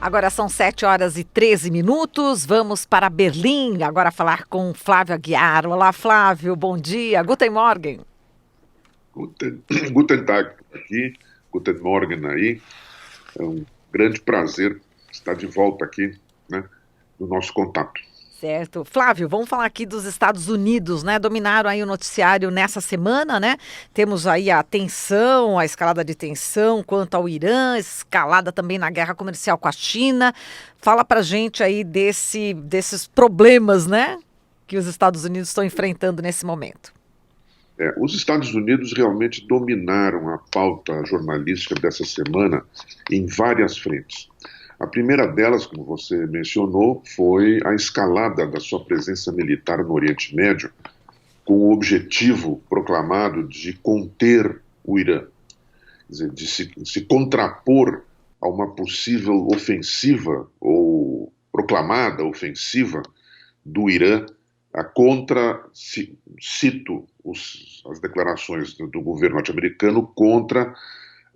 Agora são 7h13. Vamos para Berlim, agora falar com Flávio Aguiar. Olá, Flávio, bom dia. Guten Morgen. Guten Tag aqui, Guten Morgen aí. É um grande prazer estar de volta aqui, né, no nosso contato. Certo. Flávio, vamos falar aqui dos Estados Unidos, né? Dominaram aí o noticiário nessa semana, né? Temos aí a tensão, a escalada de tensão quanto ao Irã, escalada também na guerra comercial com a China. Fala pra gente aí desses problemas, né? Que os Estados Unidos estão enfrentando nesse momento. Os Estados Unidos realmente dominaram a pauta jornalística dessa semana em várias frentes. A primeira delas, como você mencionou, foi a escalada da sua presença militar no Oriente Médio, com o objetivo proclamado de conter o Irã, quer dizer, de se contrapor a uma possível ofensiva ou proclamada ofensiva do Irã contra, cito as declarações do governo norte-americano, contra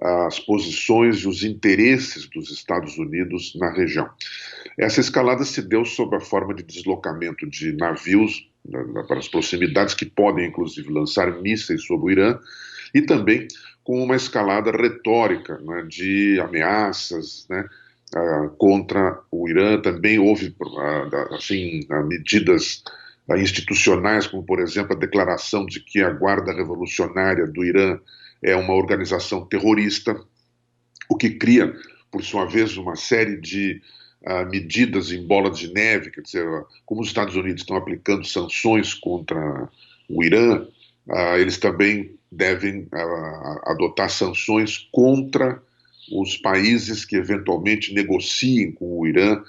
as posições e os interesses dos Estados Unidos na região. Essa escalada se deu sob a forma de deslocamento de navios para as proximidades, que podem inclusive lançar mísseis sobre o Irã, e também com uma escalada retórica, né, de ameaças, né, contra o Irã. Também houve assim, medidas institucionais, como por exemplo a declaração de que a Guarda Revolucionária do Irã é uma organização terrorista, o que cria, por sua vez, uma série de medidas em bola de neve. Quer dizer, como os Estados Unidos estão aplicando sanções contra o Irã, eles também devem adotar sanções contra os países que eventualmente negociem com o Irã.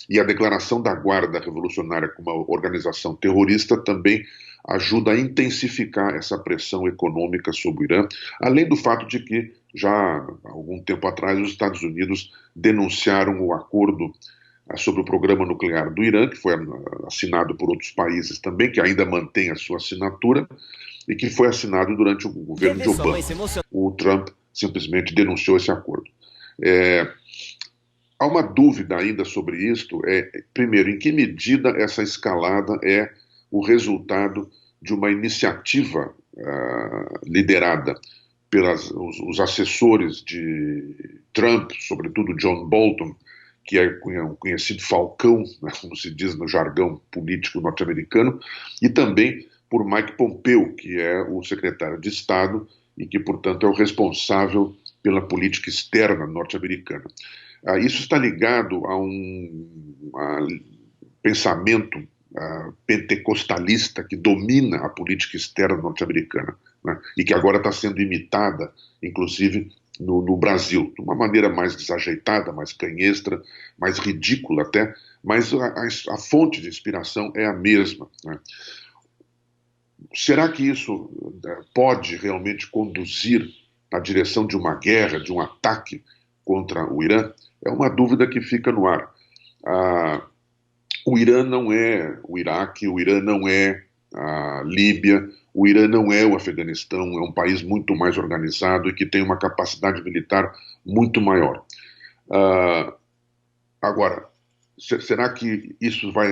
E a declaração da Guarda Revolucionária como uma organização terrorista também ajuda a intensificar essa pressão econômica sobre o Irã, além do fato de que, já há algum tempo atrás, os Estados Unidos denunciaram o acordo sobre o programa nuclear do Irã, que foi assinado por outros países também, que ainda mantém a sua assinatura, e que foi assinado durante o governo de Obama. O Trump simplesmente denunciou esse acordo. Há uma dúvida ainda sobre isto. Primeiro, em que medida essa escalada é o resultado de uma iniciativa liderada pelos os assessores de Trump, sobretudo John Bolton, que é um conhecido falcão, né, como se diz no jargão político norte-americano, e também por Mike Pompeo, que é o secretário de Estado e que, portanto, é o responsável pela política externa norte-americana. Isso está ligado a um pensamento pentecostalista que domina a política externa norte-americana, né, e que agora está sendo imitada, inclusive, no Brasil, de uma maneira mais desajeitada, mais canhestra, mais ridícula até, mas a fonte de inspiração é a mesma, né. Será que isso pode realmente conduzir na direção de uma guerra, de um ataque contra o Irã? É uma dúvida que fica no ar. O Irã não é o Iraque, o Irã não é a Líbia, o Irã não é o Afeganistão, é um país muito mais organizado e que tem uma capacidade militar muito maior. Agora, será que isso vai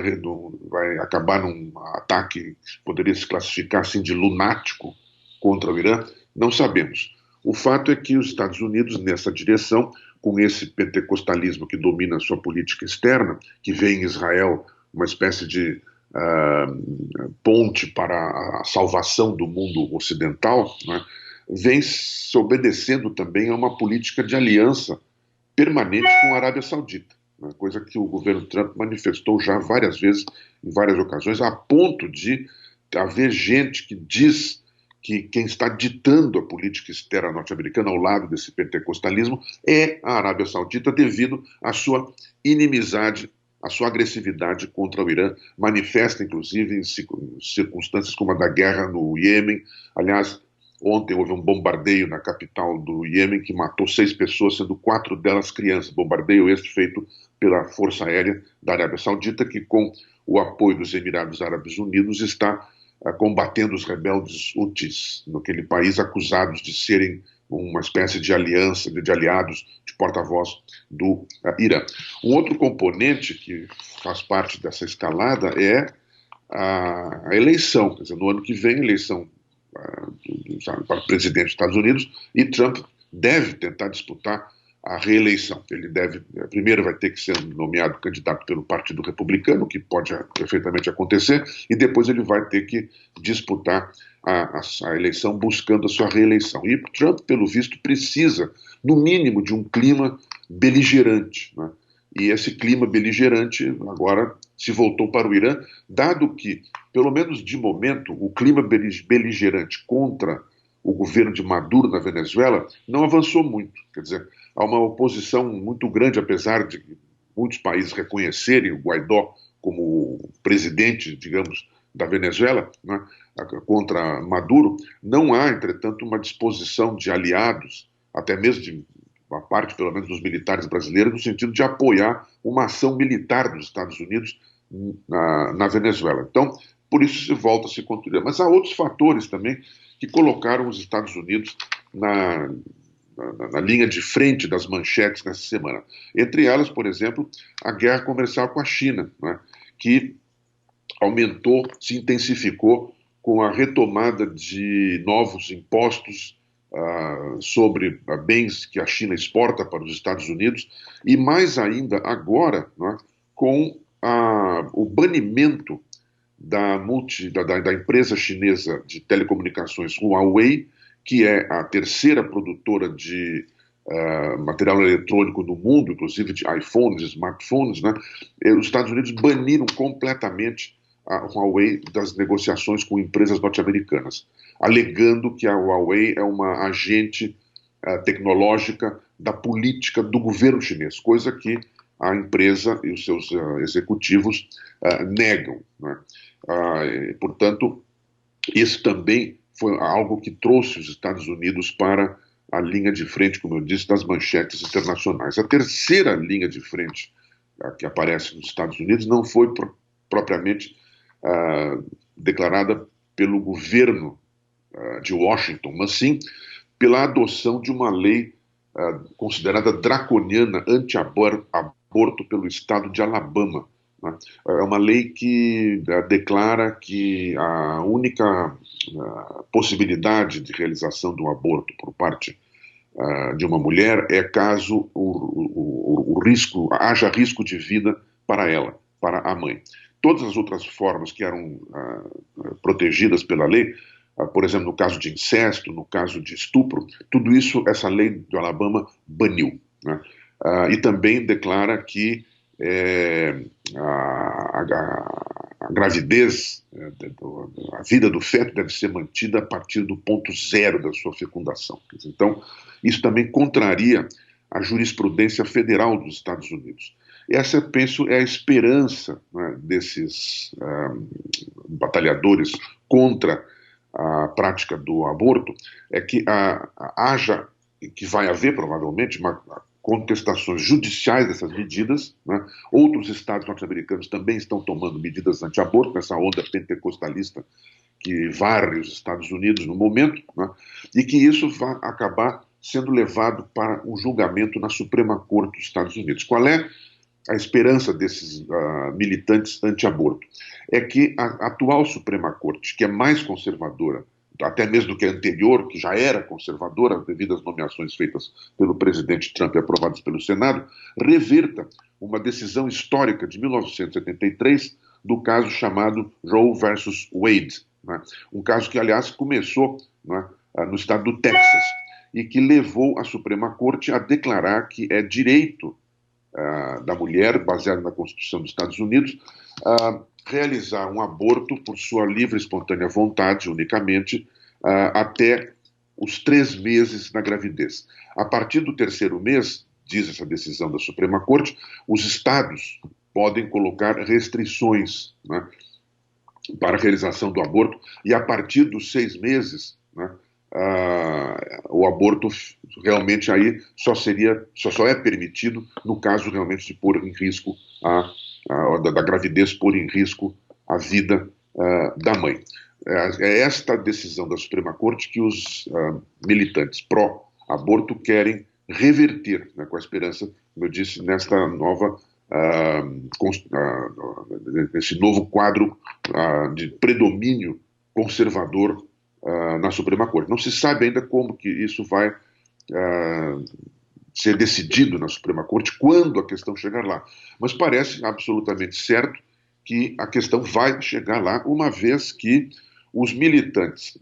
acabar num ataque que poderia se classificar assim de lunático contra o Irã? Não sabemos. O fato é que os Estados Unidos, nessa direção, com esse pentecostalismo que domina a sua política externa, que vê em Israel uma espécie de ponte para a salvação do mundo ocidental, né, vem se obedecendo também a uma política de aliança permanente com a Arábia Saudita, né, coisa que o governo Trump manifestou já várias vezes, em várias ocasiões, a ponto de haver gente que diz que quem está ditando a política externa norte-americana ao lado desse pentecostalismo é a Arábia Saudita, devido à sua inimizade, à sua agressividade contra o Irã, manifesta inclusive em circunstâncias como a da guerra no Iêmen. Aliás, ontem houve um bombardeio na capital do Iêmen que matou 6 pessoas, sendo 4 delas crianças. Bombardeio este feito pela Força Aérea da Arábia Saudita, que com o apoio dos Emirados Árabes Unidos está combatendo os rebeldes Houthis naquele país, acusados de serem uma espécie de aliança, de aliados, de porta-voz do Irã. Um outro componente que faz parte dessa escalada é a eleição. Quer dizer, no ano que vem, a eleição para presidente dos Estados Unidos, e Trump deve tentar disputar a reeleição. Ele deve, primeiro vai ter que ser nomeado candidato pelo Partido Republicano, que pode perfeitamente acontecer, e depois ele vai ter que disputar a eleição buscando a sua reeleição. E Trump, pelo visto, precisa, no mínimo, de um clima beligerante, né? E esse clima beligerante agora se voltou para o Irã, dado que, pelo menos de momento, o clima beligerante contra o governo de Maduro na Venezuela não avançou muito. Quer dizer, há uma oposição muito grande, apesar de muitos países reconhecerem o Guaidó como presidente, digamos, da Venezuela, né, contra Maduro. Não há, entretanto, uma disposição de aliados, até mesmo de uma parte, pelo menos, dos militares brasileiros, no sentido de apoiar uma ação militar dos Estados Unidos na Venezuela. Então, por isso se volta a se construir. Mas há outros fatores também que colocaram os Estados Unidos na linha de frente das manchetes nessa semana. Entre elas, por exemplo, a guerra comercial com a China, né, que aumentou, se intensificou com a retomada de novos impostos sobre bens que a China exporta para os Estados Unidos, e mais ainda agora, né, com o banimento da empresa chinesa de telecomunicações Huawei, que é a terceira produtora de material eletrônico no mundo, inclusive de iPhones, smartphones, né? Os Estados Unidos baniram completamente a Huawei das negociações com empresas norte-americanas, alegando que a Huawei é uma agente tecnológica da política do governo chinês, coisa que a empresa e os seus executivos negam, né? Portanto, isso também foi algo que trouxe os Estados Unidos para a linha de frente, como eu disse, das manchetes internacionais. A terceira linha de frente que aparece nos Estados Unidos não foi propriamente declarada pelo governo de Washington, mas sim pela adoção de uma lei considerada draconiana anti-aborto pelo estado de Alabama, né? É uma lei que declara que a única possibilidade de realização de um aborto por parte de uma mulher é caso haja risco de vida para ela, para a mãe. Todas as outras formas que eram protegidas pela lei, por exemplo, no caso de incesto, no caso de estupro, tudo isso essa lei do Alabama baniu, né? E também declara que a gravidez, a vida do feto deve ser mantida a partir do ponto zero da sua fecundação. Então, isso também contraria a jurisprudência federal dos Estados Unidos. Essa, eu penso, é a esperança, né, desses batalhadores contra a prática do aborto, é que que vai haver provavelmente contestações judiciais dessas medidas, né? Outros estados norte-americanos também estão tomando medidas anti-aborto, nessa onda pentecostalista que varre os Estados Unidos no momento, né? E que isso vai acabar sendo levado para um julgamento na Suprema Corte dos Estados Unidos. Qual é a esperança desses militantes anti-aborto? É que a atual Suprema Corte, que é mais conservadora, até mesmo do que a anterior, que já era conservadora devido às nomeações feitas pelo presidente Trump e aprovadas pelo Senado, reverta uma decisão histórica de 1973 do caso chamado Roe versus Wade, né? Um caso que, aliás, começou, né, no estado do Texas e que levou a Suprema Corte a declarar que é direito da mulher, baseado na Constituição dos Estados Unidos, realizar um aborto por sua livre e espontânea vontade, unicamente, até os 3 meses na gravidez. A partir do 3º mês, diz essa decisão da Suprema Corte, os estados podem colocar restrições, né, para a realização do aborto, e a partir dos 6 meses, né, o aborto realmente aí só é permitido no caso realmente de pôr em risco da gravidez, pôr em risco a vida da mãe. É esta decisão da Suprema Corte que os militantes aborto querem reverter, né, com a esperança, como eu disse, nesta nova nesse novo quadro de predomínio conservador na Suprema Corte. Não se sabe ainda como que isso vai ser decidido na Suprema Corte, quando a questão chegar lá. Mas parece absolutamente certo que a questão vai chegar lá, uma vez que os militantes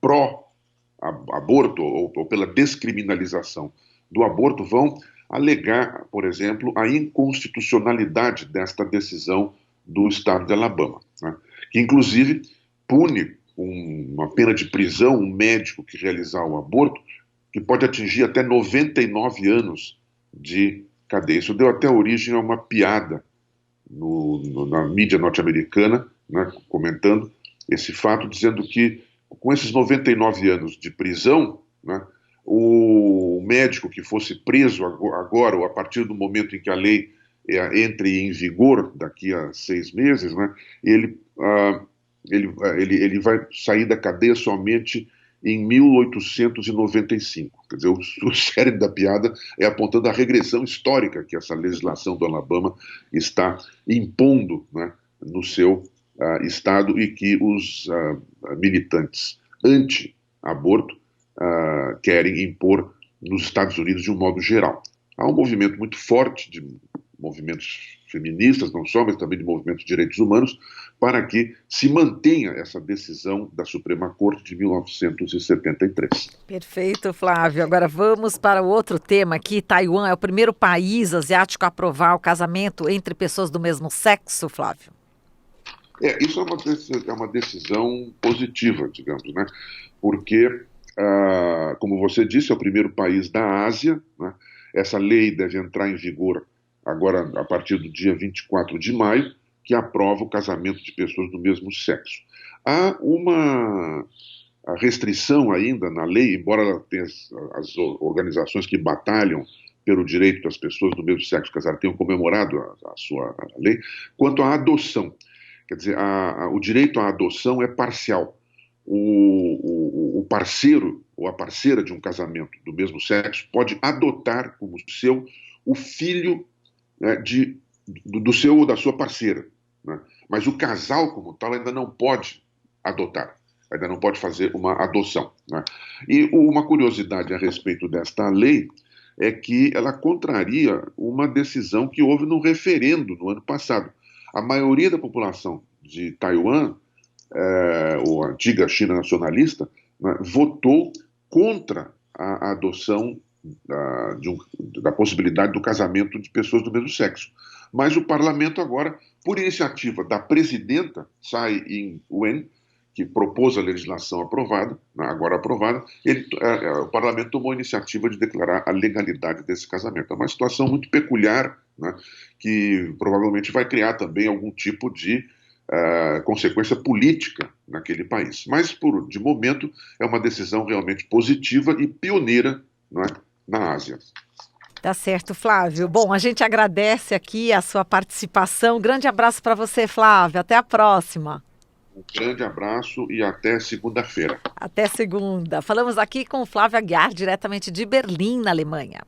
pró-aborto ou pela descriminalização do aborto vão alegar, por exemplo, a inconstitucionalidade desta decisão do estado de Alabama, né, que inclusive pune com uma pena de prisão um médico que realizar o aborto, que pode atingir até 99 anos de cadeia. Isso deu até origem a uma piada na mídia norte-americana, né, comentando esse fato, dizendo que com esses 99 anos de prisão, né, o médico que fosse preso agora, ou a partir do momento em que a lei entre em vigor, daqui a 6 meses, né, ele vai sair da cadeia somente em 1895. Quer dizer, o cérebro da piada é apontando a regressão histórica que essa legislação do Alabama está impondo, né, no seu estado, e que os militantes anti-aborto querem impor nos Estados Unidos de um modo geral. Há um movimento muito forte de movimentos feministas, não só, mas também de movimentos de direitos humanos, para que se mantenha essa decisão da Suprema Corte de 1973. Perfeito, Flávio. Agora vamos para o outro tema aqui. Taiwan é o primeiro país asiático a aprovar o casamento entre pessoas do mesmo sexo, Flávio? Isso é uma decisão positiva, digamos, né? Porque, como você disse, é o primeiro país da Ásia, né? Essa lei deve entrar em vigor agora a partir do dia 24 de maio, que aprova o casamento de pessoas do mesmo sexo. Há uma restrição ainda na lei, embora ela tenha as organizações que batalham pelo direito das pessoas do mesmo sexo casar tenham comemorado a sua lei, quanto à adoção. Quer dizer, o direito à adoção é parcial. O parceiro ou a parceira de um casamento do mesmo sexo pode adotar como seu o filho, né, do seu ou da sua parceira, né? Mas o casal como tal ainda não pode adotar, ainda não pode fazer uma adoção, né? E uma curiosidade a respeito desta lei é que ela contraria uma decisão que houve no referendo no ano passado. A maioria da população de Taiwan, ou a antiga China nacionalista, né, votou contra a adoção da possibilidade do casamento de pessoas do mesmo sexo. Mas o parlamento agora, por iniciativa da presidenta Tsai Ing-wen, que propôs a legislação aprovada, agora aprovada, o parlamento tomou a iniciativa de declarar a legalidade desse casamento. É uma situação muito peculiar, né, que provavelmente vai criar também algum tipo de consequência política naquele país. Mas, de momento, é uma decisão realmente positiva e pioneira, não é, na Ásia. Tá certo, Flávio. Bom, a gente agradece aqui a sua participação. Grande abraço para você, Flávio. Até a próxima. Um grande abraço e até segunda-feira. Até segunda. Falamos aqui com o Flávio Aguiar, diretamente de Berlim, na Alemanha.